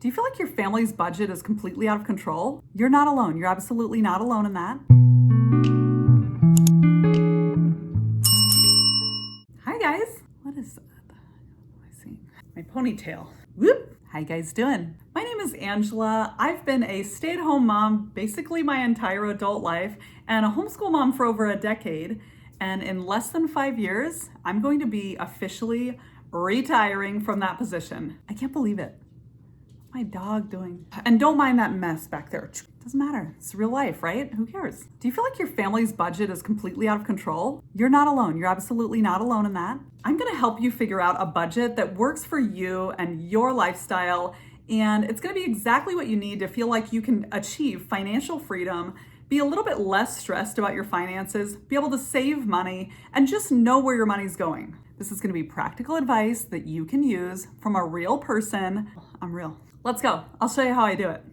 Do you feel like your family's budget is completely out of control? You're not alone. You're absolutely not alone in that. Hi guys. What is that? I see. My ponytail. Whoop. How you guys doing? My name is Angela. I've been a stay-at-home mom basically my entire adult life and a homeschool mom for over a decade. And in less than 5 years, I'm going to be officially retiring from that position. I can't believe it. My dog doing? And don't mind that mess back there. Doesn't matter. It's real life, right? Who cares? Do you feel like your family's budget is completely out of control? You're not alone. You're absolutely not alone in that. I'm going to help you figure out a budget that works for you and your lifestyle. And it's going to be exactly what you need to feel like you can achieve financial freedom, be a little bit less stressed about your finances, be able to save money, and just know where your money's going. This is going to be practical advice that you can use from a real person. I'm real. Let's go. I'll show you how I do it.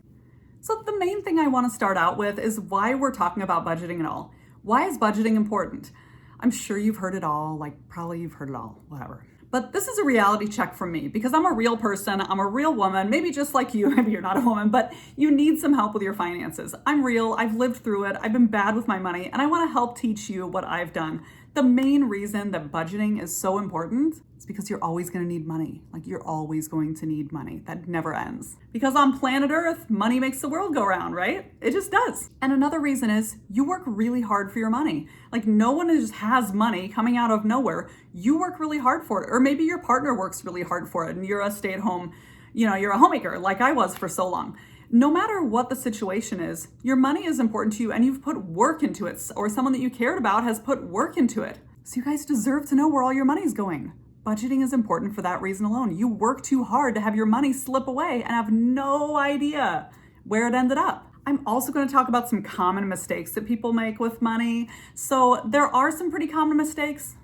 So the main thing I want to start out with is why we're talking about budgeting at all. Why is budgeting important? I'm sure you've heard it all, probably you've heard it all, whatever. But this is a reality check from me because I'm a real person, I'm a real woman, maybe just like you, maybe you're not a woman, but you need some help with your finances. I'm real, I've lived through it, I've been bad with my money, and I want to help teach you what I've done. The main reason that budgeting is so important is because you're always going to need money. You're always going to need money. That never ends. Because on planet Earth, money makes the world go round, right? It just does. And another reason is you work really hard for your money. No one just has money coming out of nowhere. You work really hard for it. Or maybe your partner works really hard for it and you're a stay-at-home, you're a homemaker like I was for so long. No matter what the situation is, your money is important to you and you've put work into it, or someone that you cared about has put work into it. So you guys deserve to know where all your money's going. Budgeting is important for that reason alone. You work too hard to have your money slip away and have no idea where it ended up. I'm also going to talk about some common mistakes that people make with money. So there are some pretty common mistakes.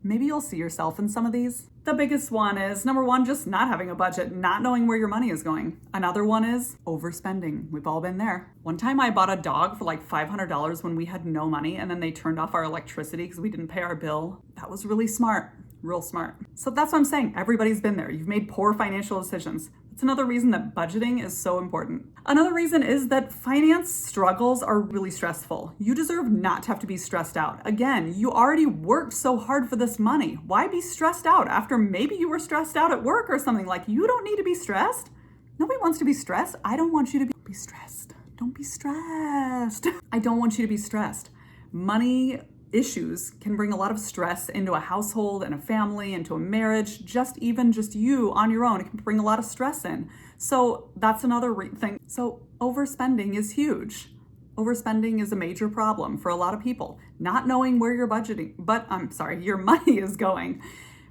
Maybe you'll see yourself in some of these. The biggest one is, number one, just not having a budget, not knowing where your money is going. Another one is overspending. We've all been there. One time I bought a dog for $500 when we had no money, and then they turned off our electricity because we didn't pay our bill. That was really smart, real smart. So that's what I'm saying. Everybody's been there. You've made poor financial decisions. It's another reason that budgeting is so important. Another reason is that finance struggles are really stressful. You deserve not to have to be stressed out. Again, you already worked so hard for this money. Why be stressed out after maybe you were stressed out at work or something? You don't need to be stressed. Nobody wants to be stressed. I don't want you to be stressed. Don't be stressed. I don't want you to be stressed. Money issues can bring a lot of stress into a household and a family, into a marriage, just you on your own. It can bring a lot of stress in. So that's another thing. So overspending is huge. Overspending is a major problem for a lot of people. Not knowing where your your money is going.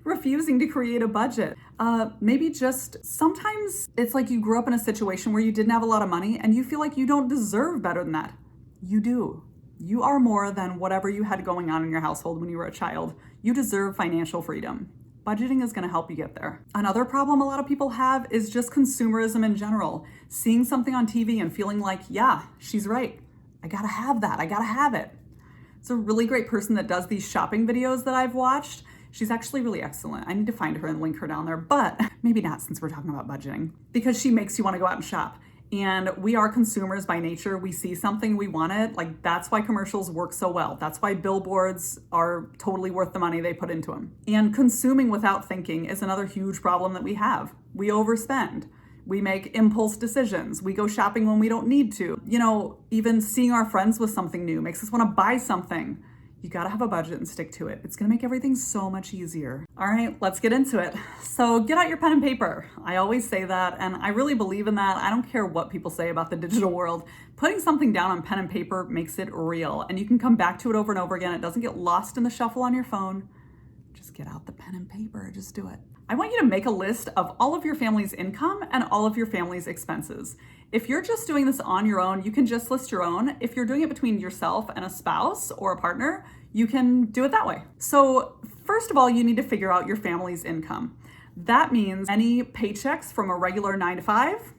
Refusing to create a budget. Maybe just sometimes it's like you grew up in a situation where you didn't have a lot of money and you feel like you don't deserve better than that. You do. You are more than whatever you had going on in your household when you were a child. You deserve financial freedom. Budgeting is going to help you get there. Another problem a lot of people have is just consumerism in general. Seeing something on TV and feeling like, yeah, she's right. I gotta have that. I gotta have it. It's a really great person that does these shopping videos that I've watched. She's actually really excellent. I need to find her and link her down there, but maybe not since we're talking about budgeting, because she makes you want to go out and shop. And we are consumers by nature. We see something, we want it. That's why commercials work so well. That's why billboards are totally worth the money they put into them. And consuming without thinking is another huge problem that we have. We overspend. We make impulse decisions. We go shopping when we don't need to. Even seeing our friends with something new makes us want to buy something. You gotta have a budget and stick to it. It's gonna make everything so much easier. All right, let's get into it. So get out your pen and paper. I always say that, and I really believe in that. I don't care what people say about the digital world. Putting something down on pen and paper makes it real, and you can come back to it over and over again. It doesn't get lost in the shuffle on your phone. Just get out the pen and paper, just do it. I want you to make a list of all of your family's income and all of your family's expenses. If you're just doing this on your own, you can just list your own. If you're doing it between yourself and a spouse or a partner, you can do it that way. So first of all, you need to figure out your family's income. That means any paychecks from a regular 9 to 5,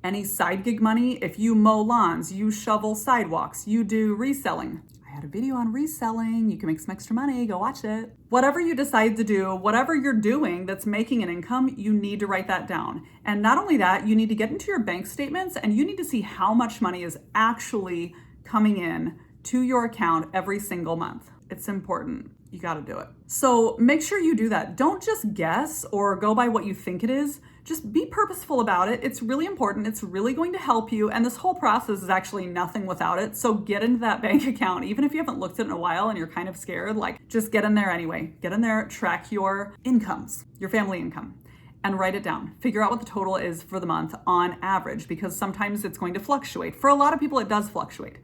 any side gig money. If you mow lawns, you shovel sidewalks, you do reselling. I I had a video on reselling. You can make some extra money. Go watch it. Whatever you decide to do, whatever you're doing that's making an income, you need to write that down. And not only that, you need to get into your bank statements and you need to see how much money is actually coming in to your account every single month. It's important. You got to do it. So make sure you do that. Don't just guess or go by what you think it is. Just be purposeful about it. It's really important. It's really going to help you. And this whole process is actually nothing without it. So get into that bank account. Even if you haven't looked at it in a while and you're kind of scared, like just get in there anyway. Get in there, track your incomes, your family income, and write it down. Figure out what the total is for the month on average, because sometimes it's going to fluctuate. For a lot of people, it does fluctuate.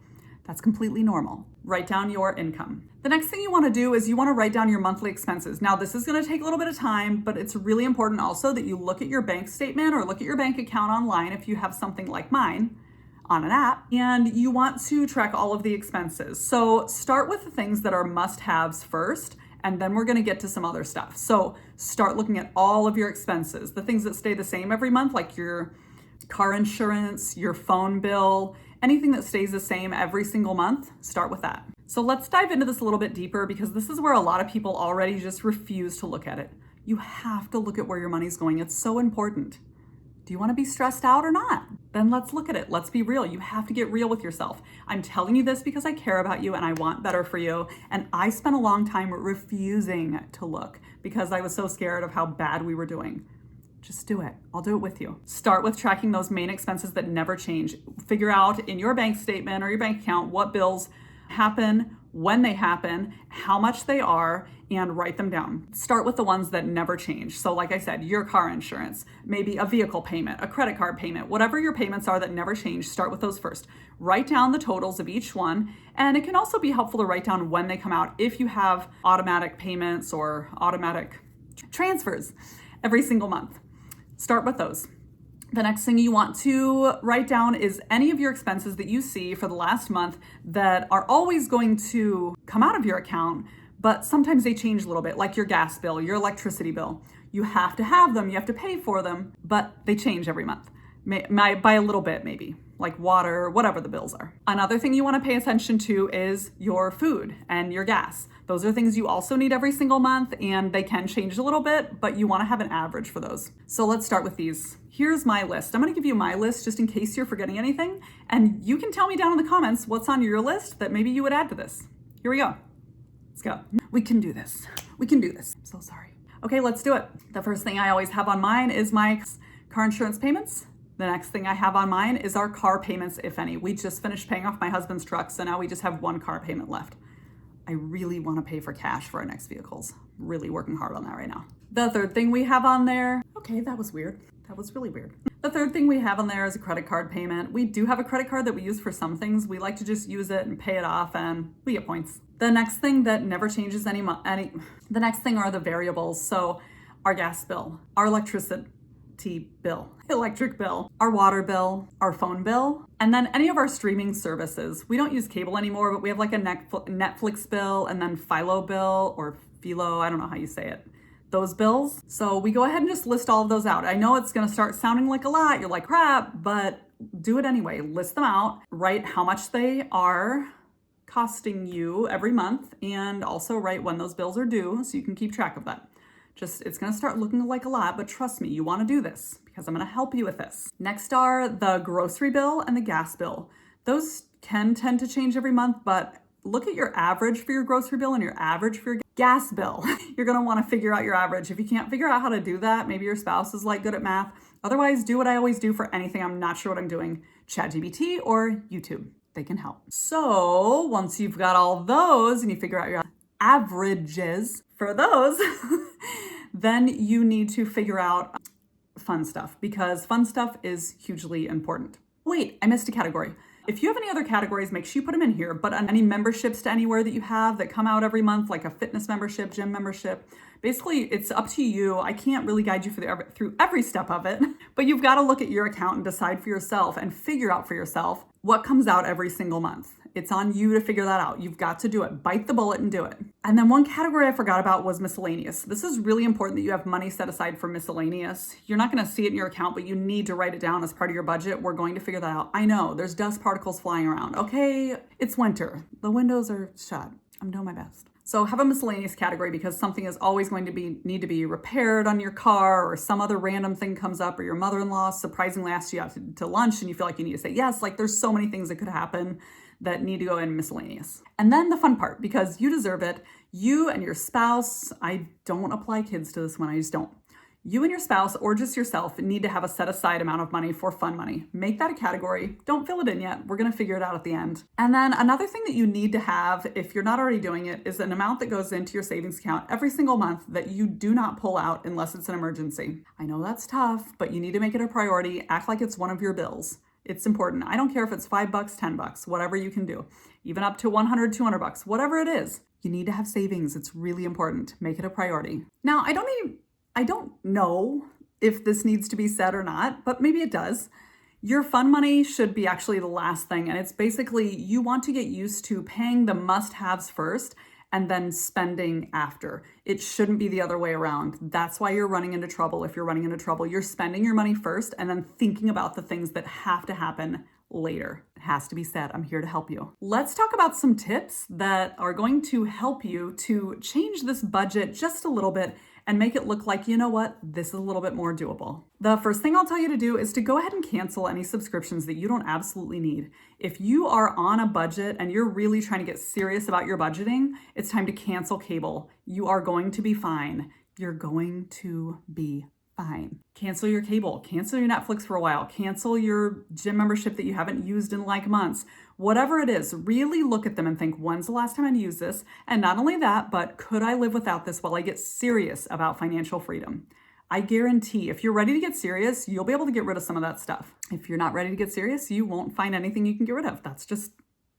That's completely normal. Write down your income. The next thing you want to do is you want to write down your monthly expenses. Now, this is going to take a little bit of time, but it's really important also that you look at your bank statement or look at your bank account online if you have something like mine on an app, and you want to track all of the expenses. So start with the things that are must-haves first, and then we're going to get to some other stuff. So start looking at all of your expenses, the things that stay the same every month, like your car insurance, your phone bill, anything that stays the same every single month, start with that. So let's dive into this a little bit deeper, because this is where a lot of people already just refuse to look at it. You have to look at where your money's going. It's so important. Do you want to be stressed out or not? Then let's look at it. Let's be real. You have to get real with yourself. I'm telling you this because I care about you and I want better for you. And I spent a long time refusing to look because I was so scared of how bad we were doing. Just do it. I'll do it with you. Start with tracking those main expenses that never change. Figure out in your bank statement or your bank account what bills happen, when they happen, how much they are, and write them down. Start with the ones that never change. So like I said, your car insurance, maybe a vehicle payment, a credit card payment, whatever your payments are that never change, start with those first. Write down the totals of each one. And it can also be helpful to write down when they come out if you have automatic payments or automatic transfers every single month. Start with those. The next thing you want to write down is any of your expenses that you see for the last month that are always going to come out of your account, but sometimes they change a little bit, like your gas bill, your electricity bill. You have to have them, you have to pay for them, but they change every month. By a little bit maybe, like water, whatever the bills are. Another thing you want to pay attention to is your food and your gas. Those are things you also need every single month, and they can change a little bit, but you want to have an average for those. So let's start with these. Here's my list. I'm going to give you my list just in case you're forgetting anything, and you can tell me down in the comments what's on your list that maybe you would add to this. Here we go. Let's go. We can do this. We can do this. I'm so sorry. Okay, let's do it. The first thing I always have on mine is my car insurance payments. The next thing I have on mine is our car payments, if any. We just finished paying off my husband's truck, so now we just have one car payment left. I really want to pay for cash for our next vehicles. Really working hard on that right now. The third thing we have on there, okay, that was weird. That was really weird. The third thing we have on there is a credit card payment. We do have a credit card that we use for some things. We like to just use it and pay it off, and we get points. The next thing that never changes the next thing are the variables. So our gas bill, our electric bill, our water bill, our phone bill, and then any of our streaming services. We don't use cable anymore, but we have like a Netflix bill and then Philo bill or Philo, I don't know how you say it. Those bills. So we go ahead and just list all of those out. I know it's going to start sounding like a lot. You're like, crap, but do it anyway. List them out, write how much they are costing you every month, and also write when those bills are due so you can keep track of that. It's going to start looking like a lot, but trust me, you want to do this because I'm going to help you with this. Next are the grocery bill and the gas bill. Those can tend to change every month, but look at your average for your grocery bill and your average for your gas bill. You're going to want to figure out your average. If you can't figure out how to do that, maybe your spouse is like good at math. Otherwise, do what I always do for anything I'm not sure what I'm doing. ChatGPT or YouTube. They can help. So once you've got all those and you figure out your averages for those, then you need to figure out fun stuff, because fun stuff is hugely important. Wait, I missed a category. If you have any other categories, make sure you put them in here, but on any memberships to anywhere that you have that come out every month, like a fitness membership, gym membership, Basically, it's up to you. I can't really guide you through every step of it, but you've got to look at your account and decide for yourself and figure out for yourself what comes out every single month. It's on you to figure that out. You've got to do it. Bite the bullet and do it. And then one category I forgot about was miscellaneous. This is really important that you have money set aside for miscellaneous. You're not going to see it in your account, but you need to write it down as part of your budget. We're going to figure that out. I know there's dust particles flying around. Okay, it's winter. The windows are shut. I'm doing my best. So have a miscellaneous category because something is always going to need to be repaired on your car, or some other random thing comes up, or your mother-in-law surprisingly asks you out to lunch and you feel like you need to say yes. Like there's so many things that could happen that need to go in miscellaneous. And then the fun part, because you deserve it, you and your spouse, I don't apply kids to this one, I just don't. You and your spouse or just yourself need to have a set aside amount of money for fun money. Make that a category. Don't fill it in yet. We're going to figure it out at the end. And then another thing that you need to have, if you're not already doing it, is an amount that goes into your savings account every single month that you do not pull out unless it's an emergency. I know that's tough, but you need to make it a priority. Act like it's one of your bills. It's important. I don't care if it's $5, $10, whatever you can do, even up to $100, $200, whatever it is. You need to have savings. It's really important. Make it a priority. Now, I don't know if this needs to be said or not, but maybe it does. Your fun money should be actually the last thing. And it's basically, you want to get used to paying the must-haves first and then spending after. It shouldn't be the other way around. That's why you're running into trouble. If you're running into trouble, you're spending your money first and then thinking about the things that have to happen later. It has to be said. I'm here to help you. Let's talk about some tips that are going to help you to change this budget just a little bit and make it look like, you know what, this is a little bit more doable. The first thing I'll tell you to do is to go ahead and cancel any subscriptions that you don't absolutely need. If you are on a budget and you're really trying to get serious about your budgeting, it's time to cancel cable. You are going to be fine. You're going to be fine. Cancel your cable, cancel your Netflix for a while, cancel your gym membership that you haven't used in like months. Whatever it is, really look at them and think, when's the last time I used this? And not only that, but could I live without this while I get serious about financial freedom? I guarantee if you're ready to get serious, you'll be able to get rid of some of that stuff. If you're not ready to get serious, you won't find anything you can get rid of. That's just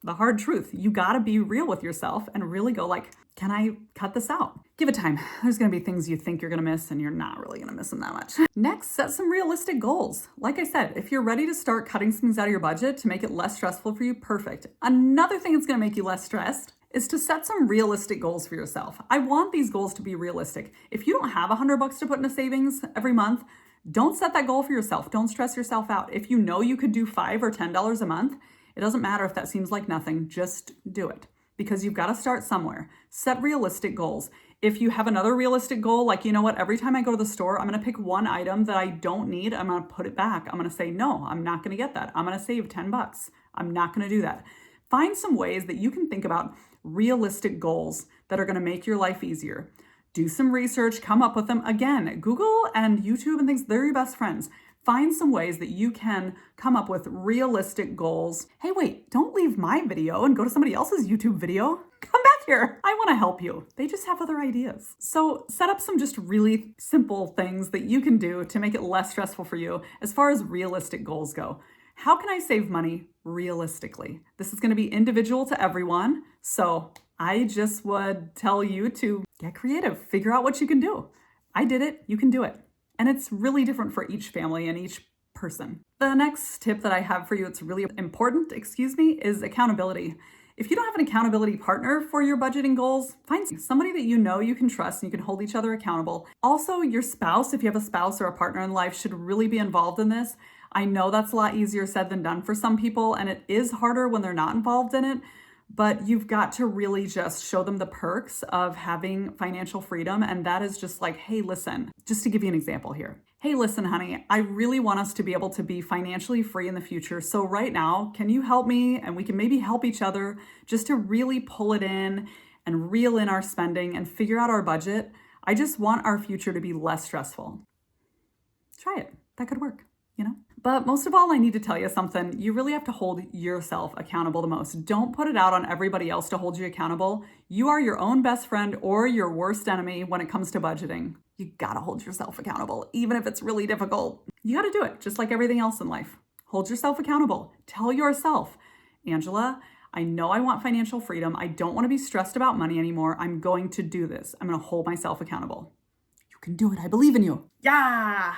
the hard truth. You gotta be real with yourself and really go like, can I cut this out? Give it time. There's gonna be things you think you're gonna miss and you're not really gonna miss them that much. Next, set some realistic goals. Like I said, if you're ready to start cutting some things out of your budget to make it less stressful for you, perfect. Another thing that's gonna make you less stressed is to set some realistic goals for yourself. I want these goals to be realistic. If you don't have $100 to put in a savings every month, don't set that goal for yourself. Don't stress yourself out. If you know you could do $5 or $10 a month, it doesn't matter if that seems like nothing, just do it because you've got to start somewhere. Set realistic goals. If you have another realistic goal, like, you know what, every time I go to the store, I'm going to pick one item that I don't need. I'm going to put it back. I'm going to say, no, I'm not going to get that. I'm going to save $10. I'm not going to do that. Find some ways that you can think about realistic goals that are going to make your life easier. Do some research, come up with them. Again, Google and YouTube and things, they're your best friends. Find some ways that you can come up with realistic goals. Hey, wait, don't leave my video and go to somebody else's YouTube video. Come back here. I want to help you. They just have other ideas. So set up some just really simple things that you can do to make it less stressful for you as far as realistic goals go. How can I save money realistically? This is going to be individual to everyone. So I just would tell you to get creative, figure out what you can do. I did it. You can do it. And it's really different for each family and each person. The next tip that I have for you, it's really important, is accountability. If you don't have an accountability partner for your budgeting goals, find somebody that you know you can trust and you can hold each other accountable. Also, your spouse, if you have a spouse or a partner in life, should really be involved in this. I know that's a lot easier said than done for some people, and it is harder when they're not involved in it. But you've got to really just show them the perks of having financial freedom. And that is just like, hey, listen, just to give you an example here. Hey, listen, honey, I really want us to be able to be financially free in the future. So right now, can you help me? And we can maybe help each other just to really pull it in and reel in our spending and figure out our budget. I just want our future to be less stressful. Try it. That could work, you know? But most of all, I need to tell you something. You really have to hold yourself accountable the most. Don't put it out on everybody else to hold you accountable. You are your own best friend or your worst enemy when it comes to budgeting. You gotta hold yourself accountable, even if it's really difficult. You gotta do it, just like everything else in life. Hold yourself accountable. Tell yourself, Angela, I know I want financial freedom. I don't want to be stressed about money anymore. I'm going to do this. I'm going to hold myself accountable. You can do it. I believe in you. Yeah.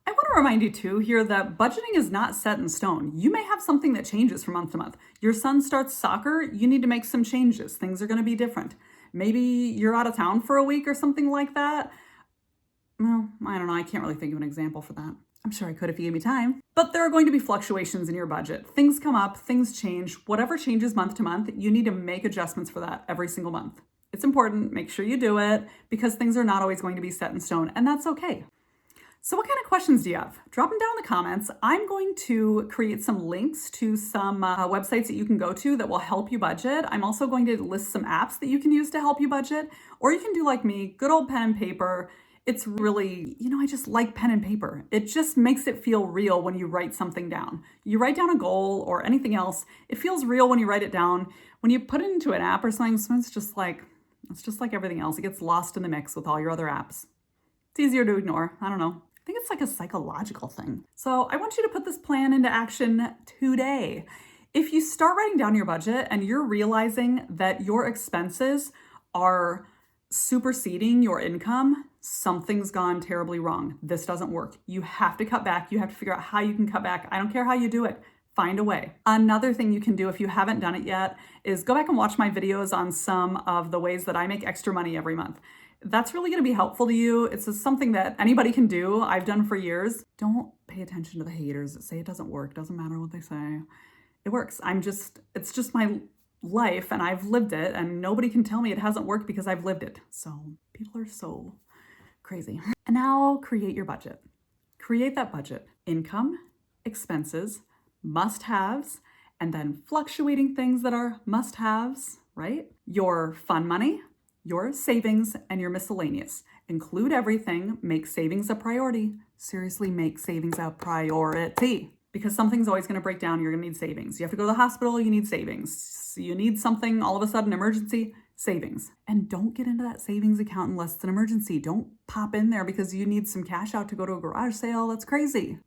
I want to remind you too here that budgeting is not set in stone. You may have something that changes from month to month. Your son starts soccer, you need to make some changes. Things are going to be different. Maybe you're out of town for a week or something like that. Well, I don't know. I can't really think of an example for that. I'm sure I could if you gave me time. But there are going to be fluctuations in your budget. Things come up, things change. Whatever changes month to month, you need to make adjustments for that every single month. It's important. Make sure you do it because things are not always going to be set in stone, and that's okay. So what kind of questions do you have? Drop them down in the comments. I'm going to create some links to some websites that you can go to that will help you budget. I'm also going to list some apps that you can use to help you budget, or you can do like me, good old pen and paper. It's really, I just like pen and paper. It just makes it feel real when you write something down. You write down a goal or anything else, it feels real when you write it down. When you put it into an app or something, it's just like everything else. It gets lost in the mix with all your other apps. It's easier to ignore. I don't know. I think it's like a psychological thing. So I want you to put this plan into action today. If you start writing down your budget and you're realizing that your expenses are superseding your income, something's gone terribly wrong. This doesn't work. You have to cut back. You have to figure out how you can cut back. I don't care how you do it. Find a way. Another thing you can do if you haven't done it yet is go back and watch my videos on some of the ways that I make extra money every month. That's really going to be helpful to you. It's just something that anybody can do. I've done for years. Don't pay attention to the haters that say it doesn't work. Doesn't matter what they say. It works. It's just my life and I've lived it and nobody can tell me it hasn't worked because I've lived it. So people are so crazy. And now create your budget. Create that budget. Income, expenses, must-haves, and then fluctuating things that are must-haves, right? Your fun money, your savings, and your miscellaneous. Include everything. Make savings a priority. Seriously, make savings a priority. Because something's always going to break down. You're going to need savings. You have to go to the hospital. You need savings. You need something, all of a sudden, emergency, savings. And don't get into that savings account unless it's an emergency. Don't pop in there because you need some cash out to go to a garage sale. That's crazy.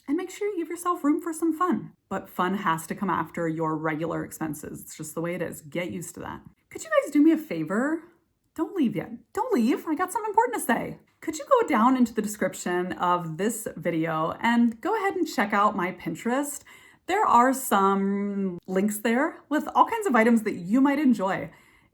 And make sure you give yourself room for some fun. But fun has to come after your regular expenses. It's just the way it is. Get used to that. Could you guys do me a favor? Don't leave yet. Don't leave. I got something important to say. Could you go down into the description of this video and go ahead and check out my Pinterest? There are some links there with all kinds of items that you might enjoy.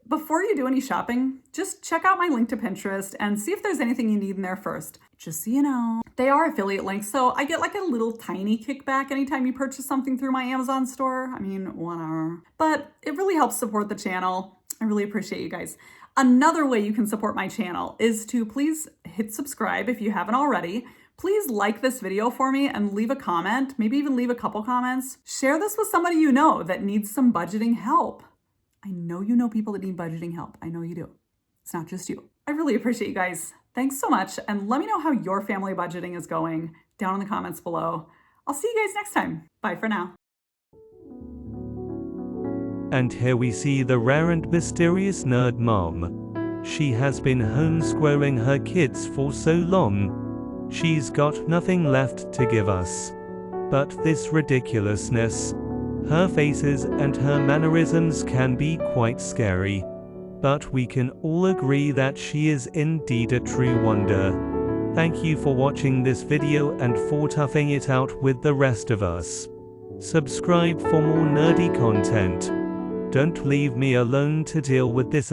Before you do any shopping, just check out my link to Pinterest and see if there's anything you need in there first. Just so you know, they are affiliate links, so I get like a little tiny kickback anytime you purchase something through my Amazon store. I mean, whatever. But it really helps support the channel. I really appreciate you guys. Another way you can support my channel is to please hit subscribe if you haven't already. Please like this video for me and leave a comment, maybe even leave a couple comments. Share this with somebody you know that needs some budgeting help. I know you know people that need budgeting help. I know you do. It's not just you. I really appreciate you guys. Thanks so much. And let me know how your family budgeting is going down in the comments below. I'll see you guys next time. Bye for now. And here we see the rare and mysterious nerd mom. She has been homeschooling her kids for so long. She's got nothing left to give us. But this ridiculousness. Her faces and her mannerisms can be quite scary. But we can all agree that she is indeed a true wonder. Thank you for watching this video and for toughing it out with the rest of us. Subscribe for more nerdy content. Don't leave me alone to deal with this